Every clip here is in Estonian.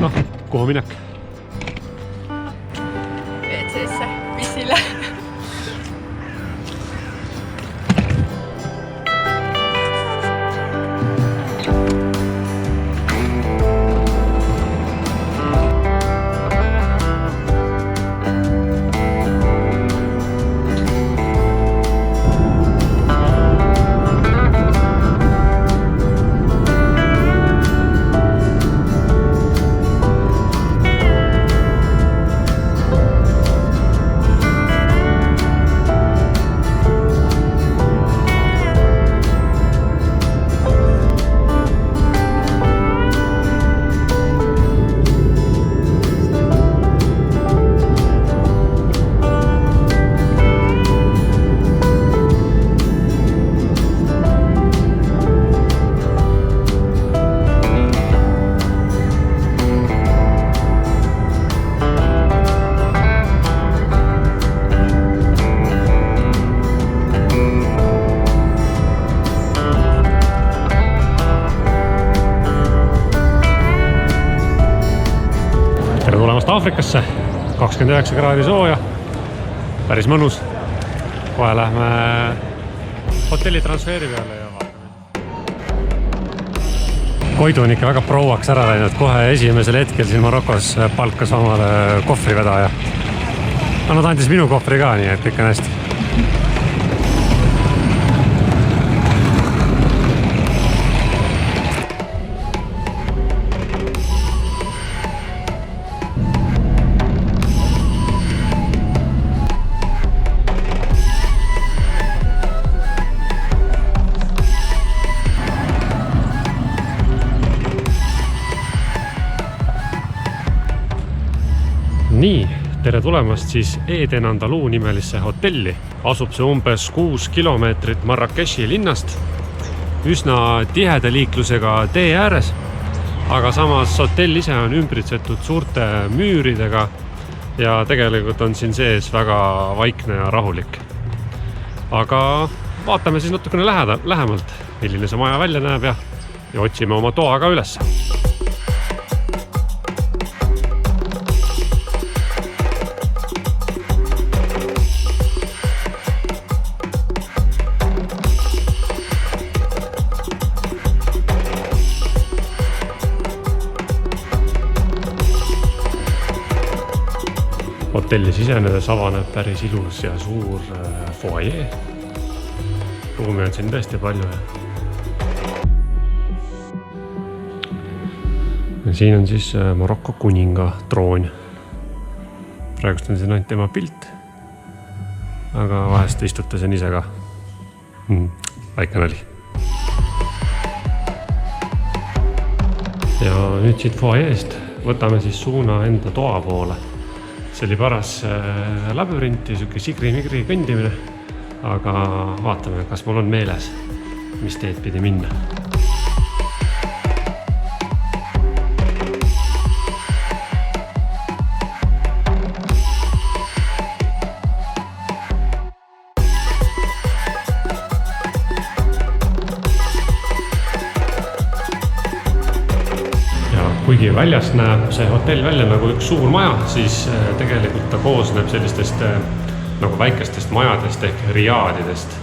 noh, kuhu minek? WC-sse, pissile. Tere tulemast Aafrikasse, 29 kraadi sooja, päris mõnus. Kohe lähme hotelli transfeeri peale ja vaatame. Koidu on ikka väga prouaks ära läinud, kohe esimesel hetkel siin Marokos palkas omale kohvrivedaja. No nad andis minu kohvri ka, nii et kõik on hästi. Nii, tere tulemast siis Eden Andalou nimelisse hotelli. Asub see umbes 6 kilomeetrit Marrakechi linnast, üsna tiheda liiklusega tee ääres, aga samas hotell ise on ümbritsetud suurte müüridega ja tegelikult on siin sees väga vaikne ja rahulik. Aga vaatame siis natukene lähemalt, milline see maja välja näeb ja otsime oma toa ka üles. Hotelli sisenedes avaneb päris ilus ja suur foajee. Ruumi on siin tõesti palju. Ja siin on siis Marokko kuninga troon. Praegust on siin ainult tema pilt, aga vahest istutasin ise ka. Väike nali. Ja nüüd siit foajeest võtame siis suuna enda toa poole. See oli paras labürinti, siuke sigri-migri kõndimine, aga vaatame, kas mul on meeles, mis teed pidi minna. Kuigi väljast näeb see hotell välja nagu üks suur maja, siis tegelikult ta koosneb sellistest nagu väikestest majadest ehk riaadidest.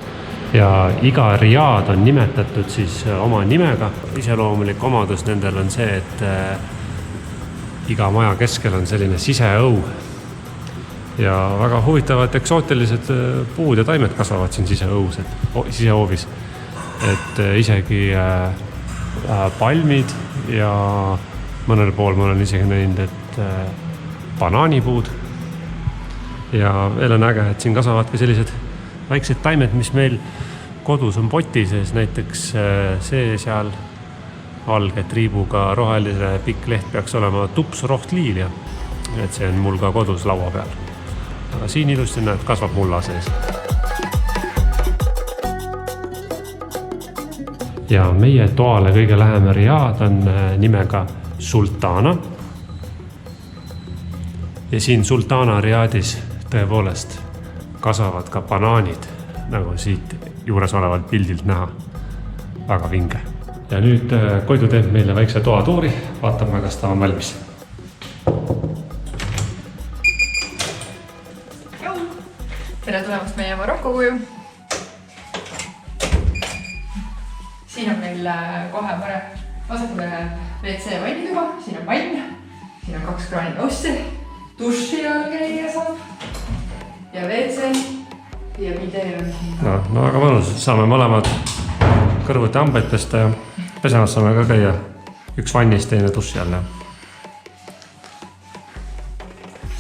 Ja iga riaad on nimetatud siis oma nimega. Iseloomulik omadus nendel on see, et iga maja keskel on selline siseõu. Ja väga huvitavad eksootilised puud ja taimed kasvavad siin sisehoovis. Et isegi palmid ja mõnel pool ma olen isegi näinud, et banaanipuud. Ja veel on äge, et siin kasvavad ka sellised väiksed taimed, mis meil kodus on poti sees. Näiteks see seal valge triibuga rohelise pikk leht peaks olema tupsrohtliilia. Et see on mul ka kodus laua peal. Aga siin ilusti näed, kasvab mulla sees. Ja meie toale kõige läheme riaad on nimega Sultana. Ja siin Sultana riaadis tõepoolest kasvavad ka banaanid, nagu siit juures olevalt pildilt näha. Väga vinge. Ja nüüd Koidu teeb meile väikse toatuuri, vaatame, kas ta on valmis. tere tulemast meie Maroko kuju. Siin on meil kohe vasakule WC vannituba, siin on vann, siin on 2 kraaninõussi, duši all käia saab ja WC ja video on siin. No aga mõnus, saame mõlemad kõrvuti hambaid pesta ja pesemas saame ka käia. Üks vannis, teine duši all.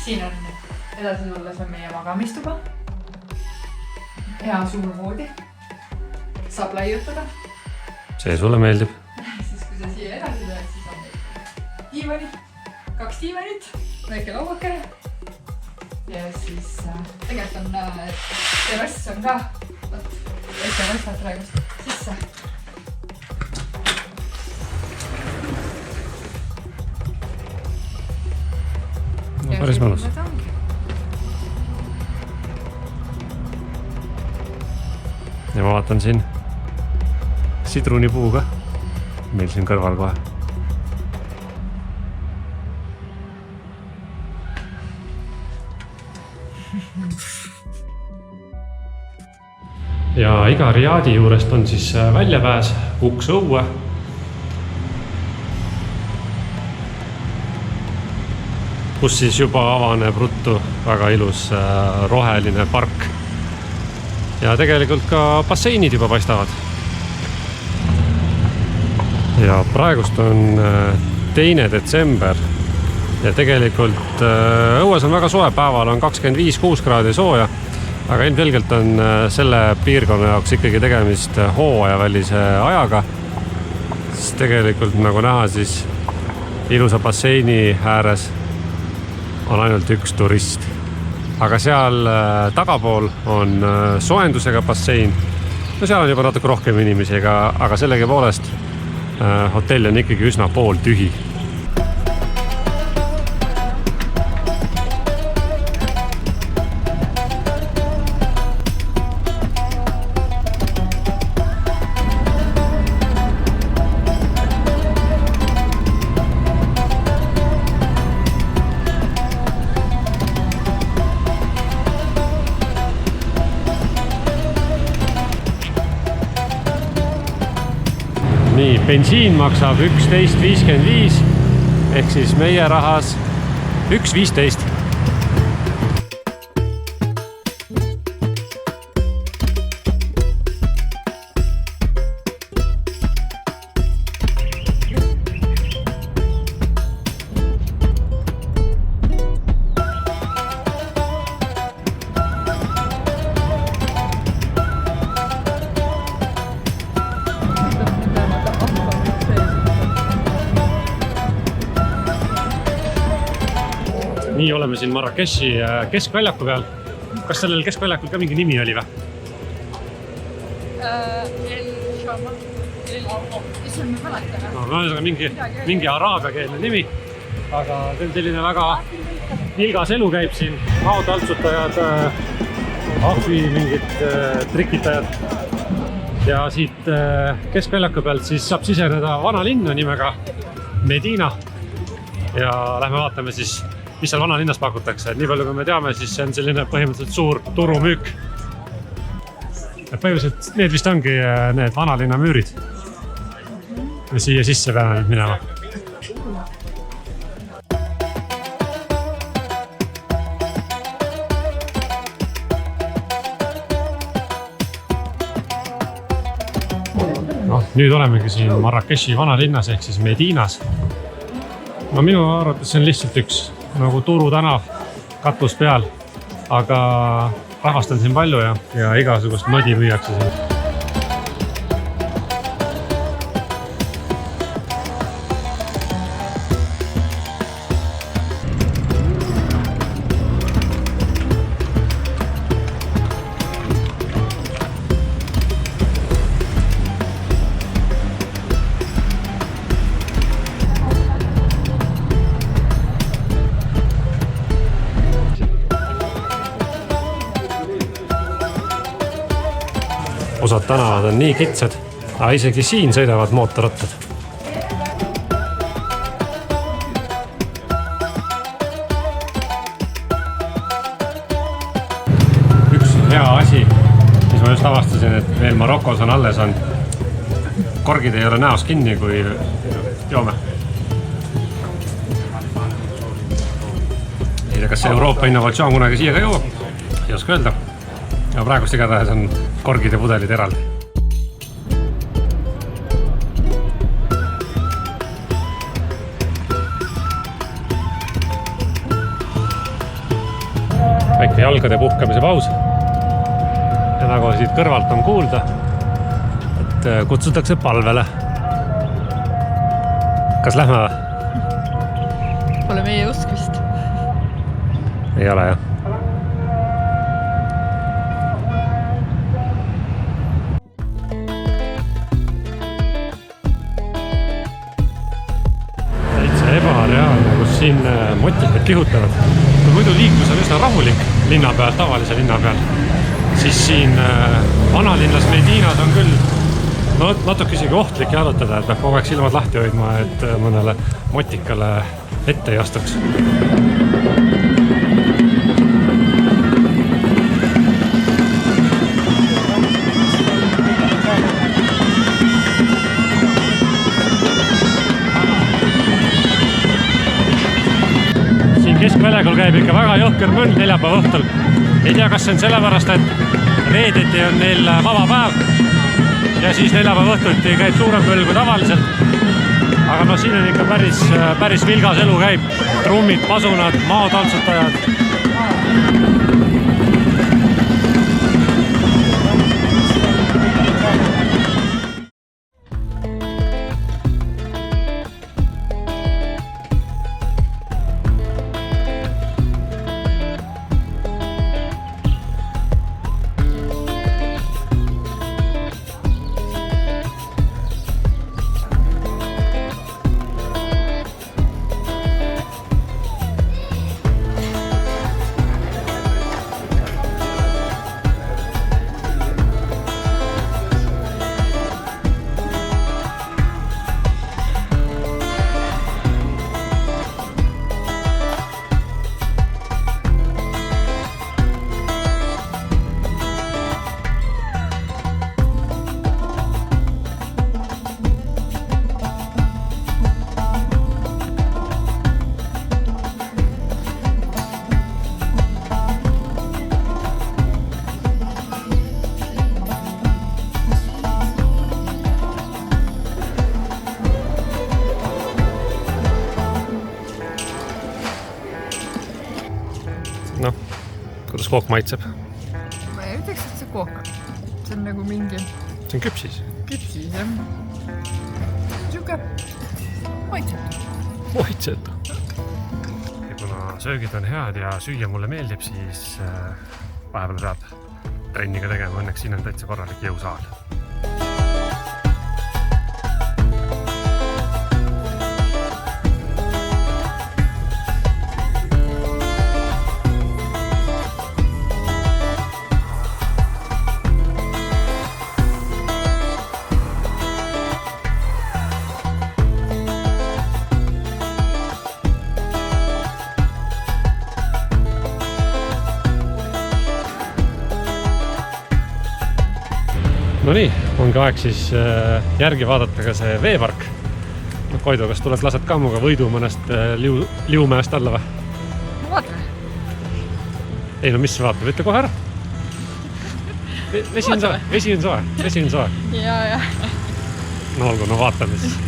Siin on edasi tulles on meie magamistuba. Hea suur voodi. Saab laiutada. See sulle meeldib. Siis kui sa siia edasi tuled, siis on meil diivanid, 2 diivanit, väike lauakene. Ja siis tegelikult on terrass on ka. Väike võstad praegust sisse. No, päris mõnus. Ja ma vaatan siin sidrunipuu ka. Meil siin kõrval kohe. Ja iga riaadi juurest on siis väljapääs, uks õue. Kus siis juba avaneb ruttu väga ilus roheline park. Ja tegelikult ka basseinid juba paistavad. Ja praegust on 2. detsember ja tegelikult õues on väga soe, päeval on 25-6 kraadi sooja, aga ilmselgelt on selle piirkonna jaoks ikkagi tegemist hooajavälise ajaga. Siis tegelikult nagu näha, siis ilusa basseini ääres on ainult üks turist. Aga seal tagapool on soojendusega bassein. No seal on juba natuke rohkem inimesi, aga sellegi poolest hotell on ikkagi üsna pool tühi. Nii, bensiin maksab 11.55 ehk siis meie rahas 1.15. Nii oleme siin Marrakechi keskväljaku peal. Kas sellel keskväljakul ka mingi nimi oli või? Mingi araabiakeelne nimi, aga selline väga vilgas elu käib siin. Autotaltsutajad, ahvi mingid trikitajad. Ja siit keskväljaku pealt siis saab siseneda vana linna nimega Medina. Ja lähme vaatame siis, mis seal vanalinnas pakutakse. Nii palju kui me teame, siis see on selline põhimõtteliselt suur turumüük. Põhimõtteliselt need vist ongi need vanalinna müürid. Ja siia sisse peame nüüd minema. No, nüüd olemegi siin Marrakechi vanalinnas ehk siis Medinas. No minu arvates see on lihtsalt üks nagu turutänav katus peal, aga rahvast on siin palju ja igasugust modi müüakse siin. Osad tänavad on nii kitsad, aga isegi siin sõidavad mootorrattad. just avastasin, et veel Marokos on alles on. Korgid ei ole näos kinni, kui joome. Ei tea, kas see Euroopa innovatsioon kunagi siia ka jõuab? Ei oska öelda. Ja praegust igatahes on korgid ja pudelid eraldi. Väike jalgade puhkamise paus. Ja nagu siit kõrvalt on kuulda, et kutsutakse palvele. Kas lähme või? Pole meie usk vist. Ei ole jah. Täitsa ebareaalne, kus siin motikad kihutavad. Kui muidu liiklus on üsna rahulik linna peal, tavalise linna peal, siis siin vanalinnas Medinas on küll natuke isegi ohtlik jalutada, et peab kogu aeg silmad lahti hoidma, et mõnele motikale ette ei astuks. Keskväljakul käib ikka väga jõhker mõnd neljapäeva õhtul. Ei tea, kas see on sellepärast, et reedeti on neil vaba päev ja siis neljapäeva õhtuti käib suurem põll kui tavaliselt. Aga no siin on ikka päris vilgas elu käib. Trummid, pasunad, maataltsutajad. Noh, kuidas kook maitseb? Ma ei ütleks, et see kook. See on nagu mingi... See on küpsis. Küpsis, jah. Siuke maitsetu. Maitsetu. Ja kuna söögid on head ja süüa mulle meeldib, siis vahepeal peab trenniga tegema. Õnneks siin on täitsa korralik jõusaal. No nii, ongi aeg siis järgi vaadata ka see veepark. Koidu, kas tuled lased ka muga võidu mõnest liumäest alla või? No vaatame. Ei no mis vaatab, ütle kohe ära. Vesi on soe. Ja. No olgu, no vaatame siis.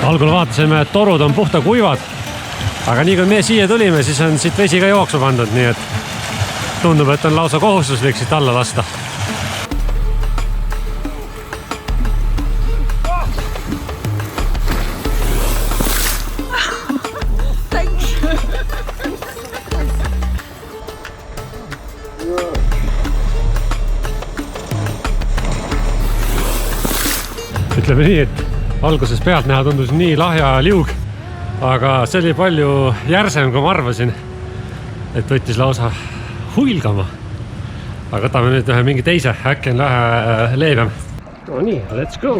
Algul vaatasime, et torud on puhta kuivad, aga nii kui me siia tulime, siis on siit vesi ka jooksu pandud, nii et tundub, et on lausa kohustuslik siit alla lasta. Ütleme nii, et alguses pealt näha tundus nii lahja liug, aga see oli palju järsem, kui ma arvasin, et võttis lausa huilgama. aga võtame nüüd ühe mingi teise, äkki on lähe leebem. No nii, let's go!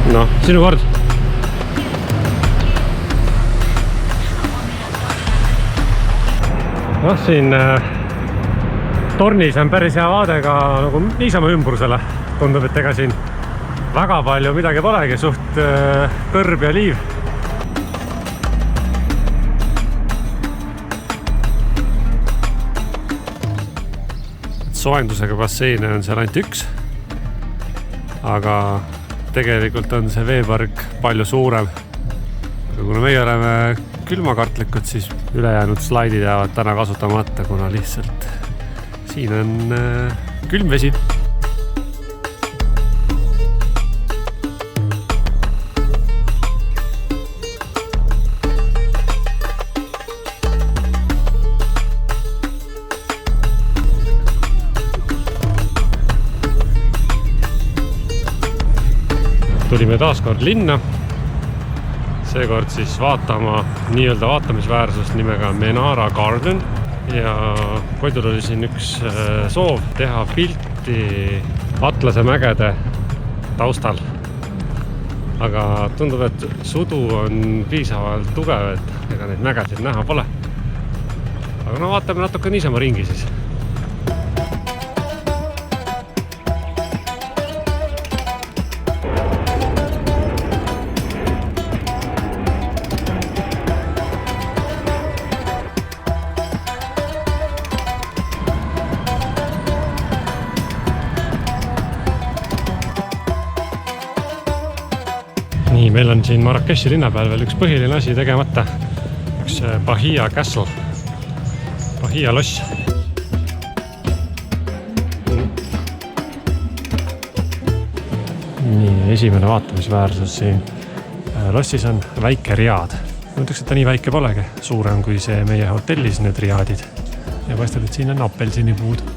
No, sinu kord. Noh, siin tornis on päris hea vaade ka nagu niisama ümbrusele. Tundub, et ega siin väga palju midagi polegi, suht kõrb ja liiv. Soojendusega basseine on seal ainult üks, aga tegelikult on see veepark palju suurem. Aga kuna meie oleme külmakartlikud, siis ülejäänud slaidid jäävad täna kasutamata, kuna lihtsalt siin on külm vesi. Tulime taas kord linna, seekord siis vaatama nii-öelda vaatamisväärsust nimega Menara Garden ja Koidul oli siin üks soov teha pilti Atlase mägede taustal. Aga tundub, et sudu on piisavalt tugev, et ega neid mägesid näha pole. Aga no vaatame natuke niisama ringi siis. Nii, meil on siin Marrakechi linna peal veel üks põhiline asi tegemata. Üks Bahia Castle, Bahia loss. Nii, esimene vaatamisväärsus siin lossis on väike riaad. Ma ütleks, et ta nii väike polegi, suurem kui see meie hotellis need riaadid. Ja paistab, et siin on apelsinipuud.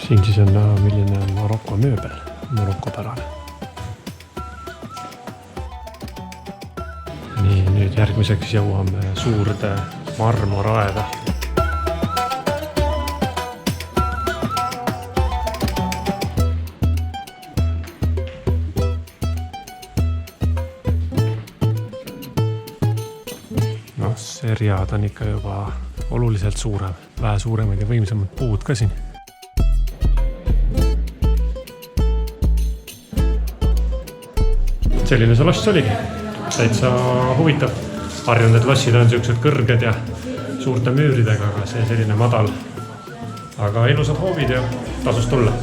Siin siis on näha, milline on Maroko mööbel, Maroko pärane. Nii, nüüd järgmiseks jõuame suurde marmoraeda. No, see riad on ikka juba oluliselt suurem, vähe suuremad ja võimsamad puud ka siin. Selline see loss oligi. Täitsa huvitav. Harjunud, et lossid on sellised kõrged ja suurte müüridega, aga see selline madal. Aga ilusad hoovid ja tasus tulla.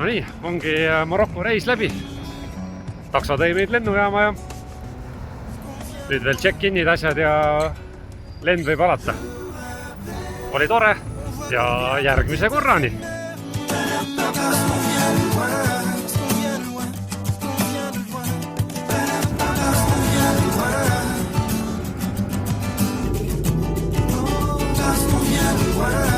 No nii, ongi Maroko reis läbi. Takso tõi meid lennujaama ja nüüd veel check-inid asjad ja lend võib alata. Oli tore ja järgmise korrani! Wow.